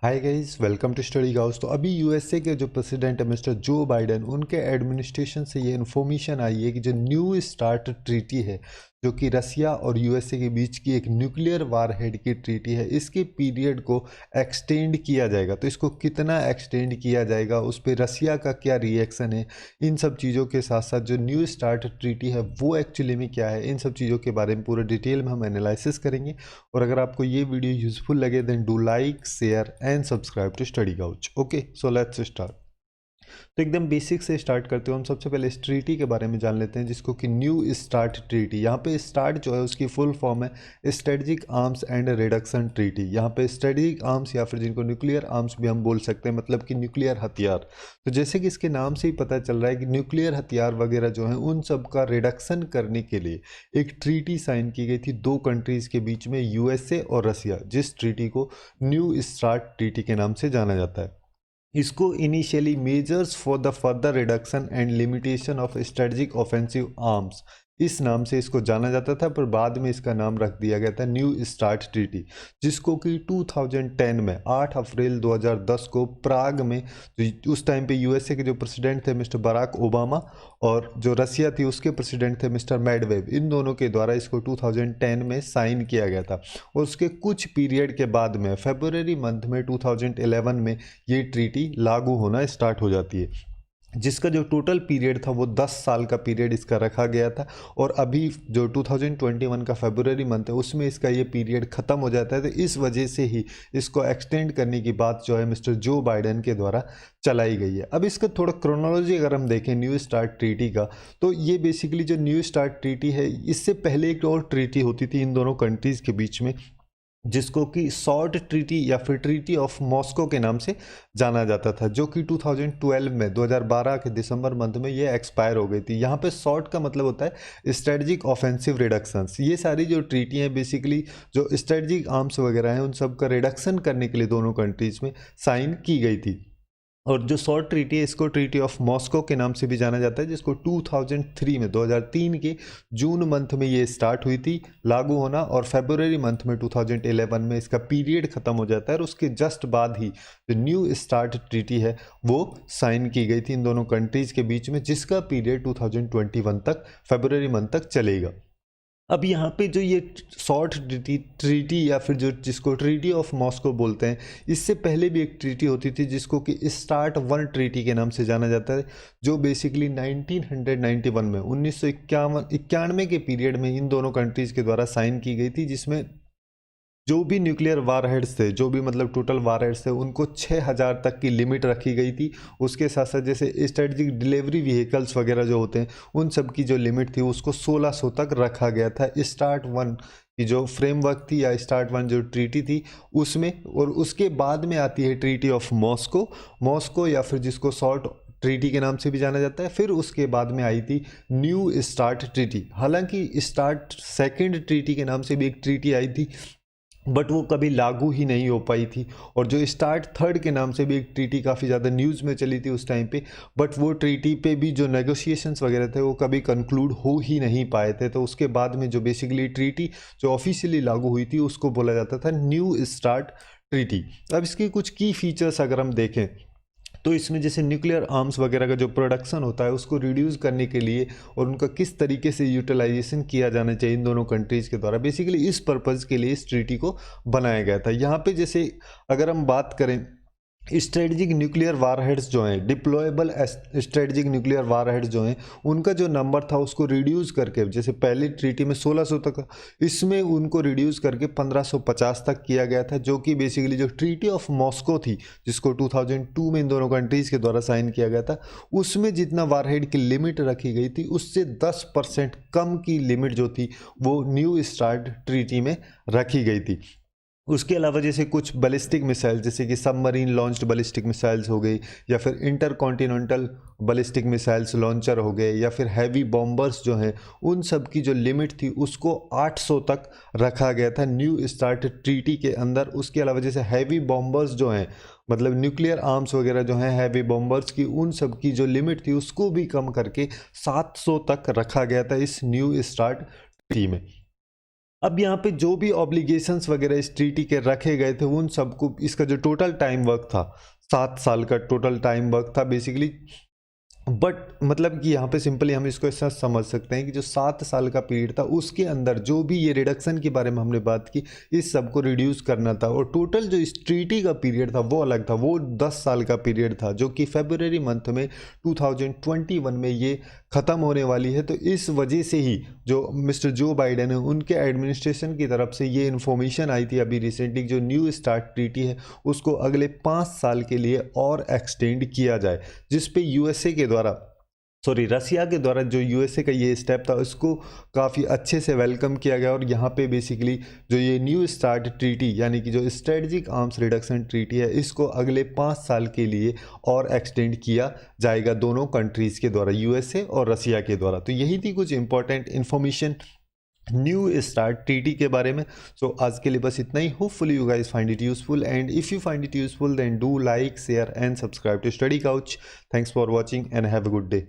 Hi guys, welcome to study couch. तो अभी USA के जो प्रेसिडेंट है मिस्टर जो बाइडेन, उनके एडमिनिस्ट्रेशन से ये इन्फॉर्मेशन आई है कि जो न्यू स्टार्ट ट्रीटी है, जो कि रसिया और यूएसए के बीच की एक न्यूक्लियर वारहेड की ट्रीटी है, इसके पीरियड को एक्सटेंड किया जाएगा। तो इसको कितना एक्सटेंड किया जाएगा, उस पर रसिया का क्या रिएक्शन है, इन सब चीज़ों के साथ साथ जो न्यू स्टार्ट ट्रीटी है वो एक्चुअली में क्या है, इन सब चीज़ों के बारे में पूरा डिटेल में हम एनालिसिस करेंगे। और अगर आपको ये वीडियो यूजफुल लगे then do like, share and subscribe to study couch. Okay, so let's start. तो एकदम बेसिक से स्टार्ट करते हो। हम सबसे पहले इस ट्रीटी के बारे में जान लेते हैं, जिसको कि न्यू स्टार्ट ट्रीटी। यहाँ पे स्टार्ट जो है उसकी फुल फॉर्म है strategic arms and reduction treaty. यहाँ पे स्ट्रेटजिक आर्म्स या फिर जिनको न्यूक्लियर आर्म्स भी हम बोल सकते हैं, मतलब कि न्यूक्लियर हथियार। तो जैसे कि इसके नाम से ही पता चल रहा है कि न्यूक्लियर हथियार वगैरह जो है उन सब का रिडक्शन करने के लिए एक ट्रीटी साइन की गई थी दो कंट्रीज़ के बीच में, यूएसए और रसिया, जिस ट्रीटी को न्यू स्टार्ट ट्रीटी के नाम से जाना जाता है। इसको initially measures for the further reduction and limitation of strategic offensive arms, इस नाम से इसको जाना जाता था, पर बाद में इसका नाम रख दिया गया था न्यू स्टार्ट ट्रीटी, जिसको कि 2010 में 8 अप्रैल 2010 को प्राग में, जो उस टाइम पे यूएसए के जो प्रेसिडेंट थे मिस्टर बराक ओबामा, और जो रसिया थी उसके प्रेसिडेंट थे मिस्टर मेडवेव, इन दोनों के द्वारा इसको 2010 में साइन किया गया था। और उसके कुछ पीरियड के बाद में फरवरी मंथ में 2011 में ये ट्रीटी लागू होना स्टार्ट हो जाती है, जिसका जो टोटल पीरियड था वो 10 साल का पीरियड इसका रखा गया था। और अभी जो 2021 का फरवरी मंथ है उसमें इसका ये पीरियड ख़त्म हो जाता है। तो इस वजह से ही इसको एक्सटेंड करने की बात जो है मिस्टर जो बाइडेन के द्वारा चलाई गई है। अब इसका थोड़ा क्रोनोलॉजी अगर हम देखें न्यू स्टार्ट ट्रीटी का, तो ये बेसिकली जो न्यू स्टार्ट ट्रीटी है, इससे पहले एक और ट्रीटी होती थी इन दोनों कंट्रीज़ के बीच में, जिसको कि सॉर्ट ट्रीटी या फिर ट्रीटी ऑफ मॉस्को के नाम से जाना जाता था, जो कि 2012 में 2012 के दिसंबर मंथ में ये एक्सपायर हो गई थी। यहाँ पे सॉर्ट का मतलब होता है स्ट्रेटजिक ऑफेंसिव रिडक्शंस। ये सारी जो ट्रीटी हैं बेसिकली जो स्ट्रेटजिक आर्म्स वगैरह हैं उन सब का रिडक्शन करने के लिए दोनों कंट्रीज़ में साइन की गई थी। और जो शॉर्ट ट्रीटी है इसको ट्रीटी ऑफ मॉस्को के नाम से भी जाना जाता है, जिसको 2003 के जून मंथ में ये स्टार्ट हुई थी लागू होना, और फरवरी मंथ में 2011 में इसका पीरियड ख़त्म हो जाता है। और उसके जस्ट बाद ही जो न्यू स्टार्ट ट्रीटी है वो साइन की गई थी इन दोनों कंट्रीज़ के बीच में, जिसका पीरियड 2021 तक फरवरी मंथ तक चलेगा। अब यहाँ पे जो ये शॉर्ट ट्रीटी या फिर जो जिसको ट्रीटी ऑफ मॉस्को बोलते हैं, इससे पहले भी एक ट्रीटी होती थी जिसको कि स्टार्ट वन ट्रीटी के नाम से जाना जाता है, जो बेसिकली 1991 में 1991 के पीरियड में इन दोनों कंट्रीज़ के द्वारा साइन की गई थी, जिसमें जो भी न्यूक्लियर वारहेड्स थे, जो भी मतलब टोटल वारहेड्स थे, उनको 6000 तक की लिमिट रखी गई थी। उसके साथ साथ जैसे स्ट्रेटजिक डिलीवरी व्हीकल्स वगैरह जो होते हैं उन सब की जो लिमिट थी उसको 1600 तक रखा गया था स्टार्ट वन की जो फ्रेमवर्क थी या स्टार्ट वन जो ट्रीटी थी उसमें। और उसके बाद में आती है ट्रीटी ऑफ मॉस्को या फिर जिसको शॉर्ट ट्रीटी के नाम से भी जाना जाता है। फिर उसके बाद में आई थी न्यू स्टार्ट ट्रीटी। हालांकि स्टार्ट सेकेंड ट्रीटी के नाम से भी एक ट्रीटी आई थी, बट वो कभी लागू ही नहीं हो पाई थी। और जो स्टार्ट थर्ड के नाम से भी एक ट्रीटी काफ़ी ज़्यादा न्यूज़ में चली थी उस टाइम पे, बट वो ट्रीटी पे भी जो नेगोशिएशंस वगैरह थे वो कभी कंक्लूड हो ही नहीं पाए थे। तो उसके बाद में जो बेसिकली ट्रीटी जो ऑफिशियली लागू हुई थी उसको बोला जाता था न्यू स्टार्ट ट्रीटी। अब इसके कुछ की फीचर्स अगर हम देखें तो इसमें जैसे न्यूक्लियर आर्म्स वगैरह का जो प्रोडक्शन होता है उसको रिड्यूस करने के लिए और उनका किस तरीके से यूटिलाइजेशन किया जाना चाहिए इन दोनों कंट्रीज़ के द्वारा, बेसिकली इस पर्पज़ के लिए इस ट्रीटी को बनाया गया था। यहाँ पे जैसे अगर हम बात करें स्ट्रेटजिक न्यूक्लियर वारहेड्स जो हैं, डिप्लॉयबल स्ट्रेटजिक न्यूक्लियर वारहेड्स जो हैं, उनका जो नंबर था उसको रिड्यूस करके, जैसे पहली ट्रीटी में 1600 तक, इसमें उनको रिड्यूस करके 1550 तक किया गया था, जो कि बेसिकली जो ट्रीटी ऑफ मॉस्को थी जिसको 2002 में इन दोनों कंट्रीज़ के द्वारा साइन किया गया था, उसमें जितना वारहेड की लिमिट रखी गई थी उससे 10% कम की लिमिट जो थी वो न्यू स्टार्ट ट्रीटी में रखी गई थी। उसके अलावा जैसे कुछ बैलिस्टिक मिसाइल, जैसे कि सबमरीन लॉन्च्ड बैलिस्टिक मिसाइल्स हो गई, या फिर इंटरकॉन्टिनेंटल बैलिस्टिक मिसाइल्स लॉन्चर हो गए, या फिर हैवी बॉम्बर्स जो हैं, उन सब की जो लिमिट थी उसको 800 तक रखा गया था न्यू स्टार्ट ट्रीटी के अंदर। उसके अलावा जैसे हैवी बॉम्बर्स जो हैं, मतलब न्यूक्लियर आर्म्स वगैरह जो हैं हैवी बॉम्बर्स की, उन सब की जो लिमिट थी उसको भी कम करके 700 तक रखा गया था इस न्यू स्टार्ट ट्रीटी में। अब यहाँ पे जो भी ऑब्लिगेशंस वगैरह इस ट्रीटी के रखे गए थे उन सबको, इसका जो टोटल टाइम वर्क था 7 साल का टोटल टाइम वर्क था बेसिकली। बट मतलब कि यहाँ पे सिंपली हम इसको ऐसा समझ सकते हैं कि जो 7 साल का पीरियड था उसके अंदर जो भी ये रिडक्शन के बारे में हमने बात की, इस सब को रिड्यूस करना था। और टोटल जो इस ट्रीटी का पीरियड था वो अलग था, वो 10 साल का पीरियड था, जो कि फरवरी मंथ में 2021 में ये ख़त्म होने वाली है। तो इस वजह से ही जो मिस्टर जो बाइडेन है उनके एडमिनिस्ट्रेशन की तरफ से ये इन्फॉर्मेशन आई थी अभी रिसेंटली, जो न्यू स्टार्ट ट्रीटी है उसको अगले 5 साल के लिए और एक्सटेंड किया जाए, जिस पे यूएसए के द्वारा रसिया के द्वारा जो यूएसए का ये स्टेप था उसको काफ़ी अच्छे से वेलकम किया गया। और यहाँ पे बेसिकली जो ये न्यू स्टार्ट ट्रीटी यानी कि जो स्ट्रेटजिक आर्म्स रिडक्शन ट्रीटी है इसको अगले 5 साल के लिए और एक्सटेंड किया जाएगा दोनों कंट्रीज़ के द्वारा, यूएसए और रसिया के द्वारा। तो यही थी कुछ important information new start treaty के बारे में। सो आज के लिए बस इतना ही। Hopefully you guys find it useful, and if you find it useful then do like share and subscribe to study Couch. Thanks for watching and have a good day.